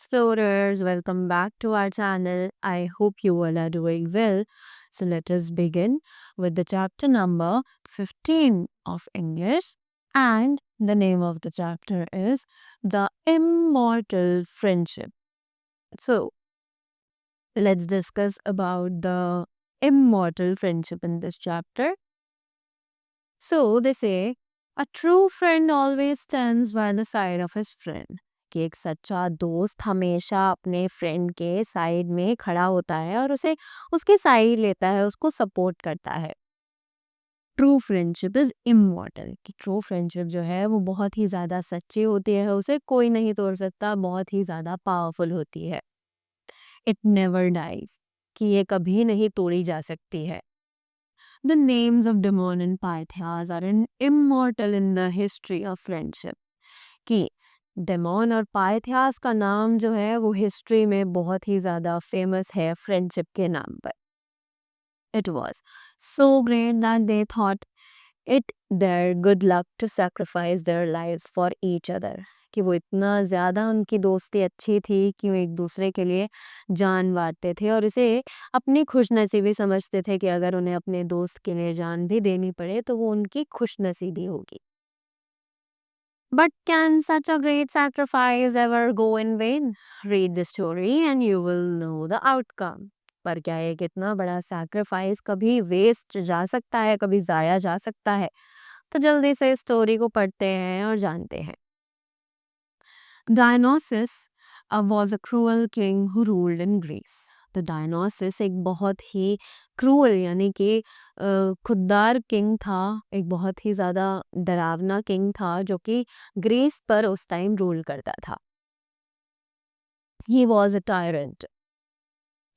explorers, welcome back to our channel. I hope you all are doing well. So, let us begin with the chapter number 15 of English, and the name of the chapter is The Immortal Friendship. So, let's discuss about the immortal friendship in this chapter. So, they say, a true friend always stands by the side of his friend. कि एक सच्चा दोस्त हमेशा अपने friend के side में खड़ा होता है और उसे उसके साइड लेता है, उसको सपोर्ट करता है. True friendship is immortal. कि ट्रू फ्रेंडशिप जो है वो बहुत ही ज़्यादा सच्ची होती है, उसे कोई नहीं तोड़ सकता, बहुत ही ज़्यादा पावरफुल होती है. It never dies. कि ये कभी नहीं तोड़ी जा सकती है. The names of Damon and Pythias are immortal in the history of friendship. कि डेमोन और पाइथियास का नाम जो है वो हिस्ट्री में बहुत ही ज़्यादा फेमस है फ्रेंडशिप के नाम पर. It was so great that they thought it their good luck to sacrifice their lives for each other. कि वो इतना ज़्यादा उनकी दोस्ती अच्छी थी कि वो एक दूसरे के लिए जान बांटते थे और इसे अपनी खुशनसीबी समझते थे कि अगर उन्हें अपने दोस्त के लिए जान भी देनी पड़े तो वो उनकी खुशनसीबी होगी. But can such a great sacrifice ever go in vain? Read the story and you will know the outcome. पर क्या ये कितना बड़ा सैक्रिफाइस कभी वेस्ट जा सकता है, कभी ज़ाया जा सकता है? तो जल्दी से स्टोरी को पढ़ते हैं और जानते हैं. Dionysus was a cruel king who ruled in Greece. तो डायनोसिस एक बहुत ही क्रूअल यानी कि खुददार किंग था, एक बहुत ही ज़्यादा डरावना किंग था जो कि ग्रीस पर उस टाइम रूल करता था. He was a tyrant.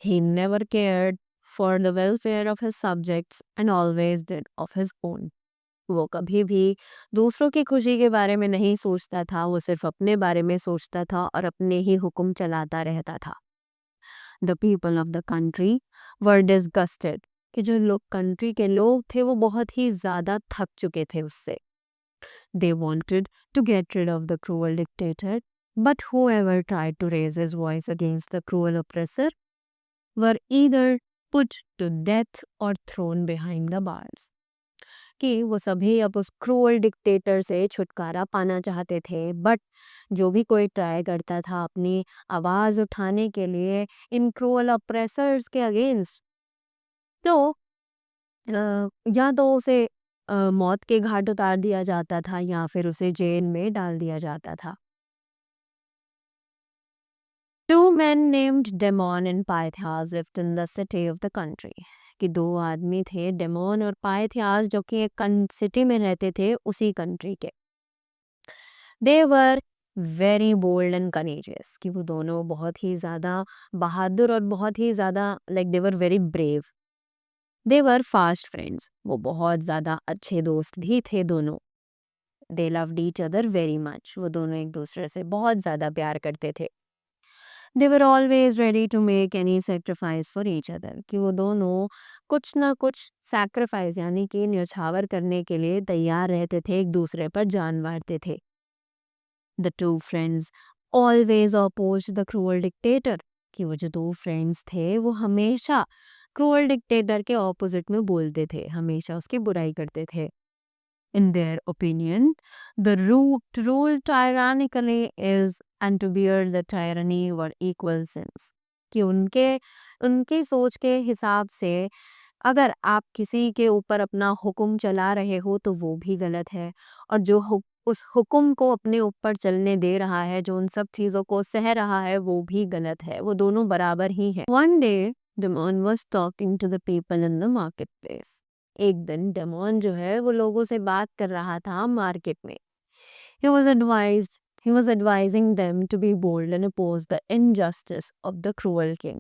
He never cared for the welfare of his subjects and always did of his own. वो कभी भी दूसरों की खुशी के बारे में नहीं सोचता था, वो सिर्फ अपने बारे में सोचता था और अपने ही हुक्म चलाता रहता था. The people of the country were disgusted. कि जो लोग कंट्री के लोग थे वो बहुत ही ज़्यादा थक चुके थे उससे. They wanted to get rid of the cruel dictator, but whoever tried to raise his voice against the cruel oppressor were either put to death or thrown behind the bars. कि वो सभी अब उस क्रूअल डिक्टेटर से छुटकारा पाना चाहते थे, बट जो भी कोई ट्राई करता था अपनी आवाज़ उठाने के लिए इन क्रूअल ऑप्रेसर्स के अगेंस्ट, तो या तो उसे मौत के घाट उतार दिया जाता था या फिर उसे जेल में डाल दिया जाता था. Two men named Demon and Pythias lived in the city of the country. कि दो आदमी थे, डेमोन और पाइथियास, जो कि एक सिटी में रहते थे उसी कंट्री के. They were very bold and courageous. कि वो दोनों बहुत ही ज़्यादा बहादुर और बहुत ही ज़्यादा like they were very brave. They were fast friends. वो बहुत ज़्यादा अच्छे दोस्त भी थे दोनों. They loved each other very much. वो दोनों एक दूसरे से बहुत ज़्यादा प्यार करते थे. They were always ready to make any sacrifice for each other. कि वो दोनों कुछ ना कुछ sacrifice यानी कि न्यौछावर करने के लिए तैयार रहते थे, एक दूसरे पर जान मारते थे. The two friends always opposed the cruel dictator. कि वो जो दो फ्रेंड्स थे वो हमेशा क्रूअल डिक्टेटर के ऑपोजिट में बोलते थे, हमेशा उसकी बुराई करते थे. In their opinion, the root to rule tyrannically is and to bear the tyranny were equal sins. कि उनके सोच के हिसाब से अगर आप किसी के ऊपर अपना हुक्म चला रहे हो तो वो भी गलत है, और जो उस हुक्म को अपने ऊपर चलने दे रहा है, जो उन सब चीज़ों को सह रहा है, वो भी गलत है. वो दोनों बराबर ही हैं. One day, Damon was talking to the people in the marketplace. एक दिन डेमोन जो है वो लोगों से बात कर रहा था मार्केट में. He was advising them to be bold and oppose the injustice of the cruel king.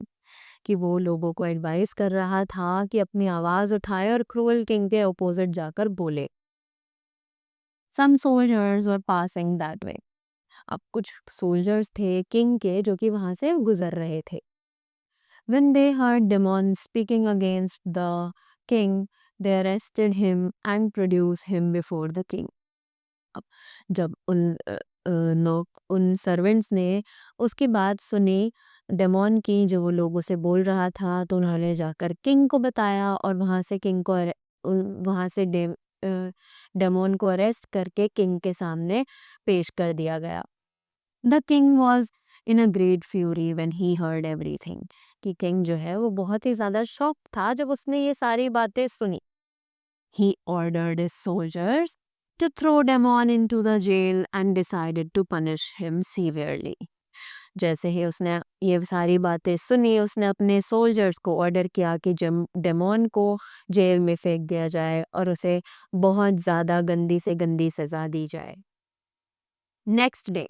कि वो लोगों को एडवाइस कर रहा था कि अपनी आवाज़ उठाए और क्रूअल किंग के अपोजिट जाकर बोले. Some soldiers were passing that way. अब कुछ सोल्जर्स थे किंग के जो कि वहाँ से गुजर रहे थे. When they heard Demon speaking against the king, they arrested him and produced him before the king. अब जब उन सर्वेंट्स ने उसकी बात सुनी डेमोन की, जो वो लोगों से बोल रहा था, तो उन्होंने जाकर किंग को बताया और वहाँ से डेमोन को अरेस्ट करके किंग के सामने पेश कर दिया गया। The king was in a great fury when he heard everything, कि किंग जो है वो बहुत ही ज़्यादा शॉक था जब उसने ये सारी बातें सुनी। He ordered his soldiers to throw Damon into the jail and decided to punish him severely. जैसे ही उसने ये सारी बातें सुनी, उसने अपने सोल्जर्स को ऑर्डर किया कि डेमोन को जेल में फेंक दिया जाए और उसे बहुत ज़्यादा गंदी से गंदी सज़ा दी जाए। Next day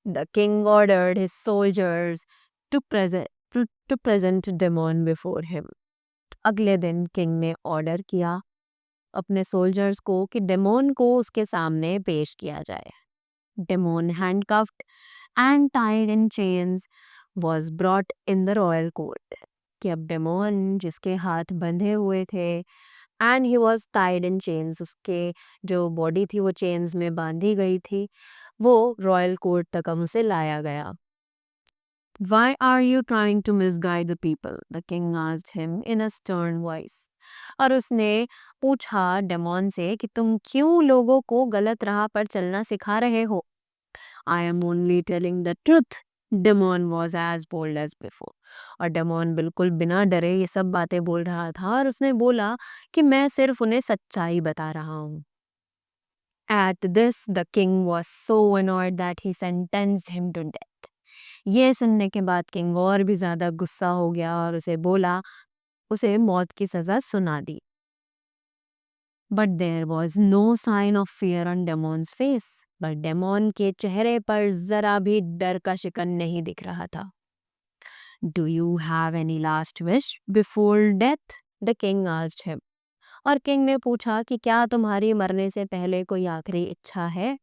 the king ordered his soldiers to present Damon before him. अगले दिन किंग ने ऑर्डर किया अपने सोल्जर्स को कि डेमोन को उसके सामने पेश किया जाए। Demon handcuffed and tied in chains was brought in the royal court, कि अब डेमोन जिसके हाथ बंधे हुए थे and he was tied in chains, उसके जो बॉडी थी वो चेन्स में बांधी गई थी, वो रॉयल कोर्ट तक अब उसे लाया गया। Why are you trying to misguide the people? The king asked him in a stern voice. और उसने पूछा डेमोन से कि तुम क्यों लोगों को गलत राह पर चलना सिखा रहे हो? I am only telling the truth. Demon was as bold as before. और डेमोन बिल्कुल बिना डरे ये सब बातें बोल रहा था और उसने बोला कि मैं सिर्फ उन्हें सच्चाई बता रहा हूँ। At this, the king was so annoyed that he sentenced him to death. ये सुनने के बाद किंग और भी ज्यादा गुस्सा हो गया और उसे मौत की सजा सुना दी। But there was no sign of fear on Damon's face, but Damon के चेहरे पर जरा भी डर का शिकन नहीं दिख रहा था। Do you have any last wish before death? The king asked him. और किंग ने पूछा कि क्या तुम्हारी मरने से पहले कोई आखिरी इच्छा है?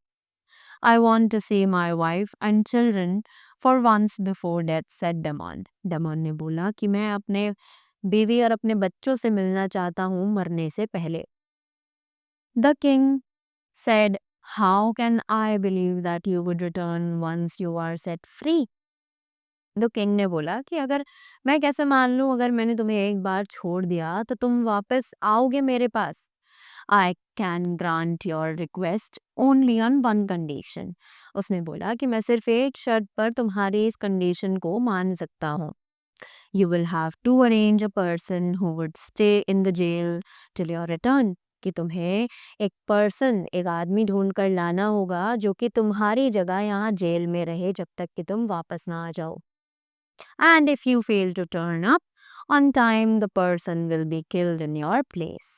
I want to see my wife and children for once before death, said Damon. Damon ने बोला कि मैं अपने बीवी और अपने बच्चों से मिलना चाहता हूँ मरने से पहले। The king said, how can I believe that you would return once you are set free? The king ने बोला कि अगर मैं कैसे मान लूँ, अगर मैंने तुम्हें एक बार छोड़ दिया तो तुम वापस आओगे मेरे पास? I can grant your request only on one condition. उसने बोला कि मैं सिर्फ एक शर्त पर तुम्हारी इस कंडीशन को मान सकता हूँ। You will have to arrange a person who would stay in the jail till your return. कि तुम्हें एक आदमी ढूंढ कर लाना होगा जो कि तुम्हारी जगह यहाँ जेल में रहे जब तक कि तुम वापस ना आ जाओ। And if you fail to turn up on time, the person will be killed in your place.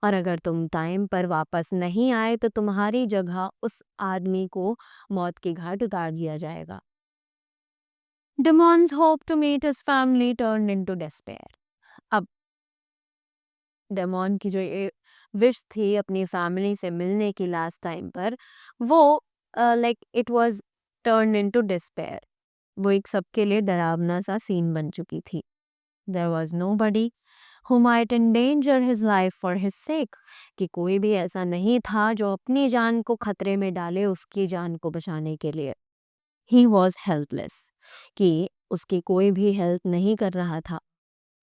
और अगर तुम टाइम पर वापस नहीं आए तो तुम्हारी जगह उस आदमी को मौत की घाट उतार दिया जाएगा। Damon's hope to meet his family turned into despair. अब डेमोन की जो ये विश थी अपनी फैमिली से मिलने की लास्ट टाइम पर, वो like it was turn into despair. वो एक सबके लिए डरावना सा सीन बन चुकी थी। There was nobody who might endanger his life for his sake, कि कोई भी ऐसा नहीं था जो अपनी जान को खतरे में डाले उसकी जान को बचाने के लिए। He was helpless, कि उसकी कोई भी हेल्प नहीं कर रहा था।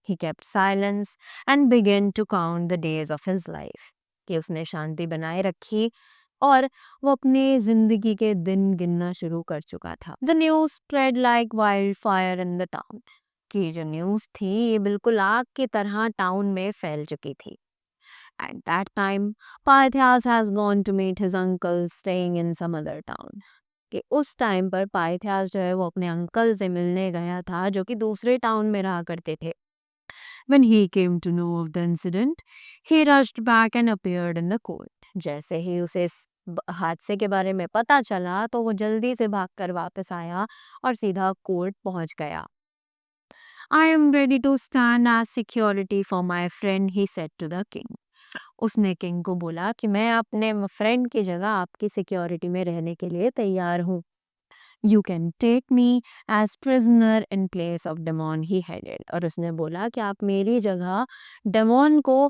He kept silence and began to count the days of his life, कि उसने शांति बनाए रखी और वो अपने जिंदगी के दिन गिनना शुरू कर चुका था। The news spread like wildfire in the town, कि जो न्यूज़ थी ये बिल्कुल आग की तरह टाउन में फैल चुकी थी। At that time, Pythias has gone to meet his uncle staying in some other town. कि उस टाइम पर पाइथियास जो है वो अपने अंकल से मिलने गया था जो कि दूसरे टाउन में रहा करते थे। When he came to know of the incident, he rushed back and appeared in the court. जैसे ही उसे इस हादसे के बारे में पता चला तो वो जल्दी से भागकर वापस आया और सीधा कोर्ट पहुंच गया। I am ready to stand as security for my friend, he said to the king. उसने किंग को बोला कि मैं अपने फ्रेंड की जगह आपकी सिक्योरिटी में रहने के लिए तैयार हूँ। You can take me as prisoner in place of Demon, he headed. और उसने बोला कि आप मेरी जगह डेमोन को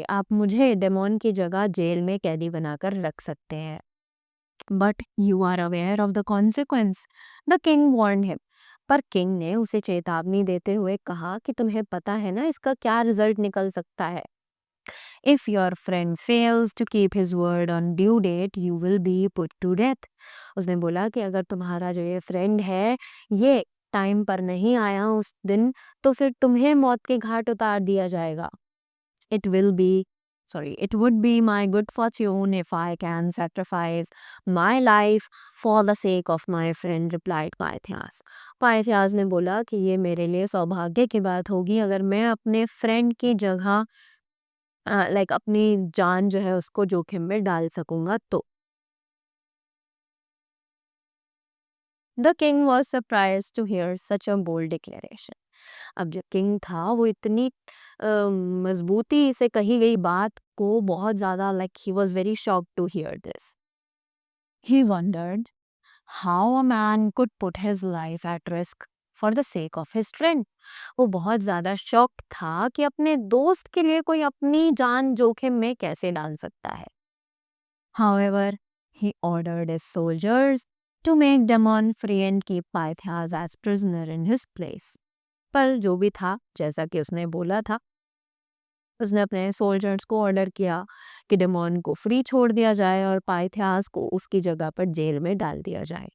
आप मुझे डेमोन की जगह जेल में कैदी बनाकर रख सकते हैं। But you are aware of the consequence, the king warn him. पर किंग ने उसे चेतावनी देते हुए कहा कि तुम्हें पता है ना इसका क्या रिजल्ट निकल सकता है। If your friend fails to keep his word on due date you will be put to death. उसने बोला कि अगर तुम्हारा जो ये फ्रेंड है ये टाइम पर नहीं आया उस दिन, तो फिर तुम्हें मौत के घाट उतार दिया जाएगा। It will be, it would be my good fortune if I can sacrifice my life for the sake of my friend, replied पायथ्यास। पायथ्यास ने बोला कि ये मेरे लिए सौभाग्य की बात होगी अगर मैं अपने फ्रेंड की जगह अपनी जान जो है उसको जोखिम में डाल सकूंगा तो। The king was surprise to hear such a bold declaration. अब जो किंग था वो इतनी मजबूती से कही गई बात को बहुत ज़्यादा he was very shocked to hear this. He wondered how a man could put his life at risk for the sake of his friend. वो बहुत ज़्यादा शॉक था कि अपने दोस्त के लिए कोई अपनी जान जोखिम में कैसे डाल सकता है। However, he ordered his soldiers to make Damon free and keep Pythias as prisoner in his place. पर जो भी था जैसा कि उसने बोला था, उसने अपने सोल्जर्स को ऑर्डर किया कि डेमोन को फ्री छोड़ दिया जाए और पाइथियास को उसकी जगह पर जेल में डाल दिया जाए।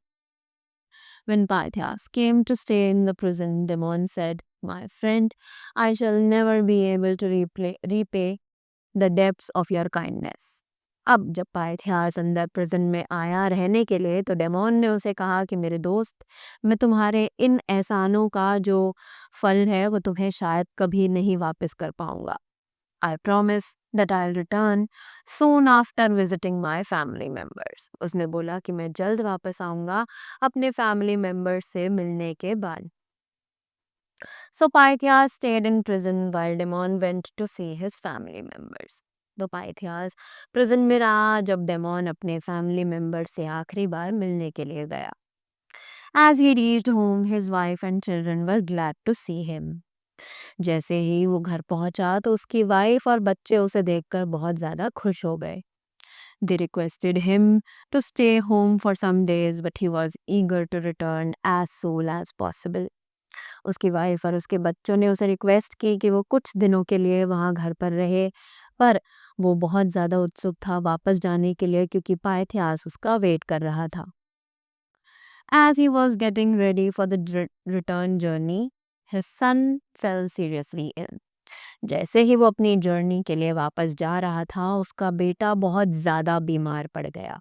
When Pythias came to stay in the prison, Demon said, "My friend, I shall never be able to repay the depths of your kindness." अब जब पाइथियास अंदर प्रिजन में आया रहने के लिए तो डेमोन ने उसे कहा कि मेरे दोस्त, मैं तुम्हारे इन एहसानों का जो फल है वो तुम्हें शायद कभी नहीं वापस कर पाऊंगा। I promise that I'll return soon after visiting my family members. उसने बोला कि मैं जल्द वापस आऊंगा अपने फैमिली मेंबर्स से मिलने के बाद। So Pythias stayed in prison while Demon went to see his family members. तो पाइथियास प्रिजन में रहा जब डेमोन अपने फैमिली मेंबर से आखिरी बार मिलने के लिए गया। As he reached home, his wife and children were glad to see him. जैसे ही वो घर पहुंचा तो उसकी वाइफ और बच्चे उसे देखकर बहुत ज़्यादा खुश हो गए। They requested him to stay home for some days, but he was eager to return as soon as possible. उसकी वाइफ और उसके बच्चों ने उसे रिक्वेस्ट की कि वो कुछ दिनों के लिए वहाँ घर पर रहे, पर वो बहुत ज़्यादा उत्सुक था वापस जाने के लिए क्योंकि पाइथियास उसका वेट कर रहा था। As he was getting ready for the return journey, his son fell seriously ill. जैसे ही वो अपनी जर्नी के लिए वापस जा रहा था, उसका बेटा बहुत ज़्यादा बीमार पड़ गया।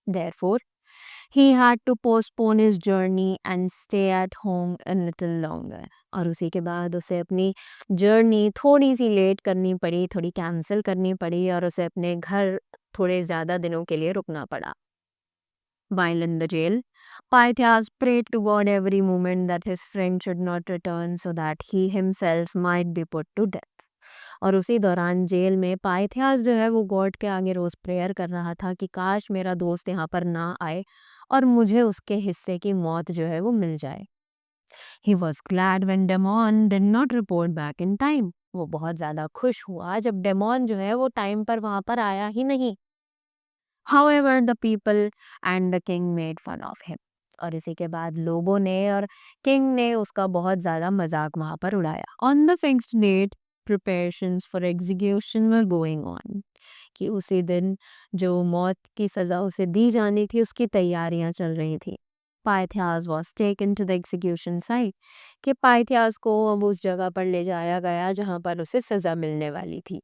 Therefore, he had to postpone his journey and stay at home a little longer. और उसी के बाद उसे अपनी जर्नी थोड़ी सी लेट करनी पड़ी, थोड़ी कैंसिल करनी पड़ी और उसे अपने घर थोड़े ज़्यादा दिनों के लिए रुकना पड़ा। While in the jail, Pythias prayed to God every moment that his friend should not return so that he himself might be put to death. और उसी दौरान जेल में पाइथियास जो है वो गॉड के आगे रोज प्रेयर कर रहा था कि काश मेरा दोस्त यहाँ पर ना आए और मुझे उसके हिस्से की मौत जो है वो मिल जाए। He was glad when Demon did not report back in time. वो बहुत ज़्यादा खुश हुआ जब डेमोन जो है वो टाइम पर वहाँ पर आया ही नहीं। However, the people and the king made fun of him. और इसी के बाद लोगों ने और किंग ने उसका बहुत ज़्यादा मजाक वहाँ पर उड़ाया। On the fixed date, preparations for execution were going on. कि उसी दिन जो मौत की सज़ा उसे दी जानी थी उसकी तैयारियां चल रही थी। Pythias was taken to the execution site. कि पाइथियास को अब उस जगह पर ले जाया गया जहाँ पर उसे सज़ा मिलने वाली थी।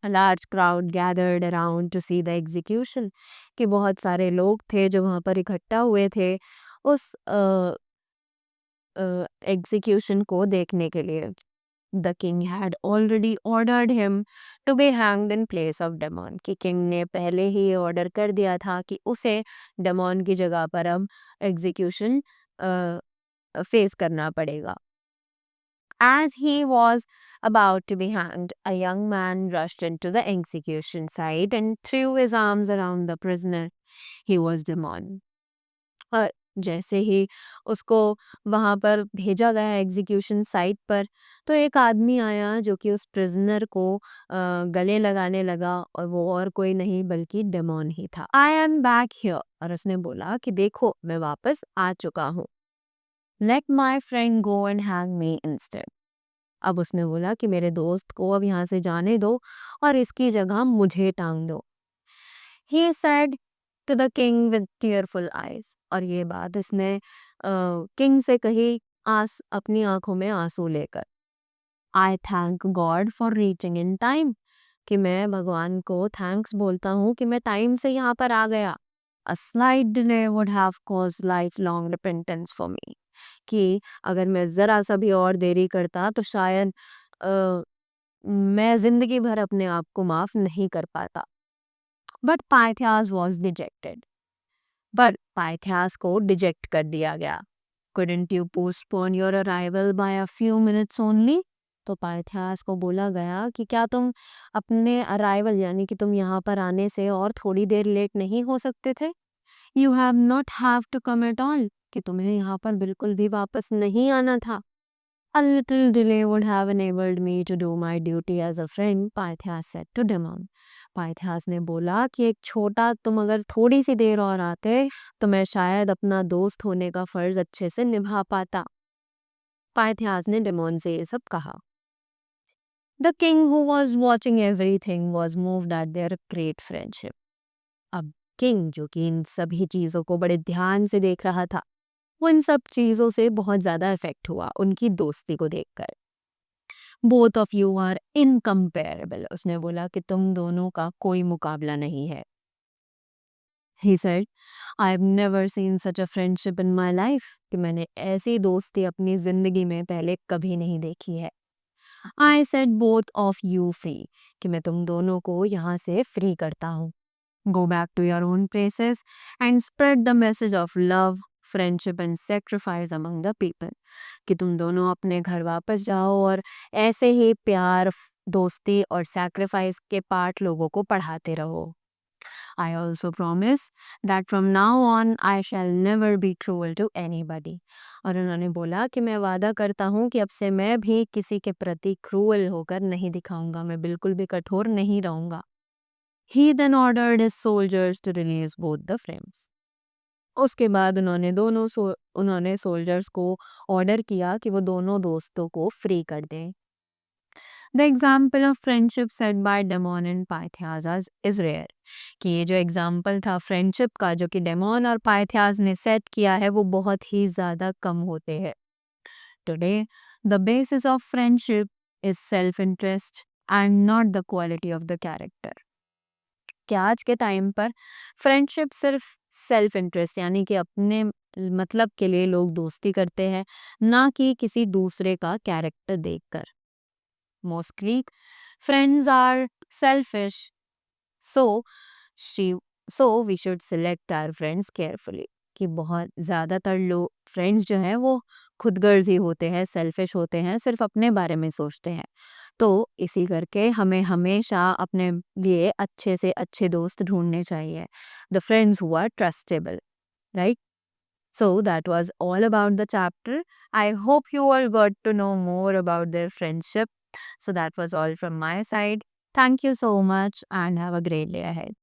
A large crowd gathered around to see the execution. कि बहुत सारे लोग थे जो वहाँ पर इकट्ठा हुए थे उस एग्जीक्यूशन को देखने के लिए। The king had already ordered him to be hanged in place of Demon. कि किंग ने पहले ही ऑर्डर कर दिया था कि उसे डेमोन की जगह पर अब एग्जीक्यूशन फेस करना पड़ेगा। As he was about to be hanged, a young man rushed into the execution site and threw his arms around the prisoner. He was Demon. जैसे ही उसको वहाँ पर भेजा गया एग्जीक्यूशन साइट पर, तो एक आदमी आया जो कि उस प्रिजनर को गले लगाने लगा, और वो और कोई नहीं बल्कि डेमोन ही था। आई एम बैक हियर, और उसने बोला कि देखो मैं वापस आ चुका हूँ। Let my friend go and hang me instead. अब उसने बोला कि मेरे दोस्त को अब यहाँ से जाने दो और इसकी जगह मुझे टांग दो। He said to the king with tearful eyes, और ये बात इसने किंग से कही अपनी आंखों में आंसू लेकर। आई thank God for reaching in time, कि मैं भगवान को थैंक्स बोलता हूँ कि मैं टाइम से यहाँ पर आ गया। A slight delay would have caused life long repentance for me, कि अगर मैं ज़रा सा भी और देरी करता तो शायद अ, मैं ज़िंदगी भर अपने आप को माफ़ नहीं कर पाता। बट पाइथियास वॉज डिजेक्टेड, पर पाइथियास को डिजेक्ट कर दिया गया। Couldn't you postpone your arrival by a few minutes only? तो पाइथियास को बोला गया कि क्या तुम अपने अराइवल यानी कि तुम यहाँ पर आने से और थोड़ी देर लेट नहीं हो सकते थे? You have not have to come at all, कि तुम्हें यहाँ पर बिल्कुल भी वापस नहीं आना था। A little delay would have enabled me to do my duty as a friend, Pythias said to Demon. Pythias ने बोला कि एक छोटा तुम अगर थोड़ी सी देर और आते तो मैं शायद अपना दोस्त होने का फर्ज अच्छे से निभा पाता। पाइथियास ने डेमोन से ये सब कहा। The king who was watching everything was moved at their great friendship. अब किंग जो कि इन सभी चीजों को बड़े ध्यान से देख रहा था, वो इन सब चीजों से बहुत ज्यादा इफेक्ट हुआ उनकी दोस्ती को देखकर। Both of you are incomparable, उसने बोला कि तुम दोनों का कोई मुकाबला नहीं है। He said, I've never seen such a friendship in my life, कि मैंने ऐसी दोस्ती अपनी जिंदगी में पहले कभी नहीं देखी है। I said both of you free, कि मैं तुम दोनों को यहाँ से फ्री करता हूँ। Go back to your own places and spread the message of love, friendship and sacrifice among the people, कि तुम दोनों अपने घर वापस जाओ और ऐसे ही प्यार, दोस्ती और सैक्रिफाइस के पाठ लोगों को पढ़ाते रहो। I also promise that from now on I shall never be cruel to anybody, और उन्होंने बोला कि मैं वादा करता हूँ कि अब से मैं भी किसी के प्रति क्रूअल होकर नहीं दिखाऊंगा, मैं बिल्कुल भी कठोर नहीं रहूंगा। He then ordered his soldiers to release both the frames. उसके बाद उन्होंने सोल्जर्स को ऑर्डर किया कि वो दोनों दोस्तों को फ्री कर दें। The example of friendship set by Damon and Pythias is rare, कि ये जो एग्जाम्पल था फ्रेंडशिप का जो कि डेमोन और पाइथियास ने सेट किया है वो बहुत ही ज़्यादा कम होते हैं। Today the basis of friendship is self interest and not the quality of the character, कि आज के टाइम पर फ्रेंडशिप सिर्फ सेल्फ इंटरेस्ट यानी कि अपने मतलब के लिए लोग दोस्ती करते हैं, ना कि किसी दूसरे का कैरेक्टर देखकर। Mostly friends are selfish, so she so we should select our friends carefully, कि बहुत ज़्यादातर लोग फ्रेंड्स जो हैं वो खुदगर्ज ही होते हैं, सेल्फिश होते हैं, सिर्फ अपने बारे में सोचते हैं। तो इसी करके हमें हमेशा अपने लिए अच्छे से अच्छे दोस्त ढूंढने चाहिए, the friends who are trustable, right? So that was all about the chapter. I hope you all got to know more about their friendship. So that was all from my side. Thank you so much and have a great day ahead.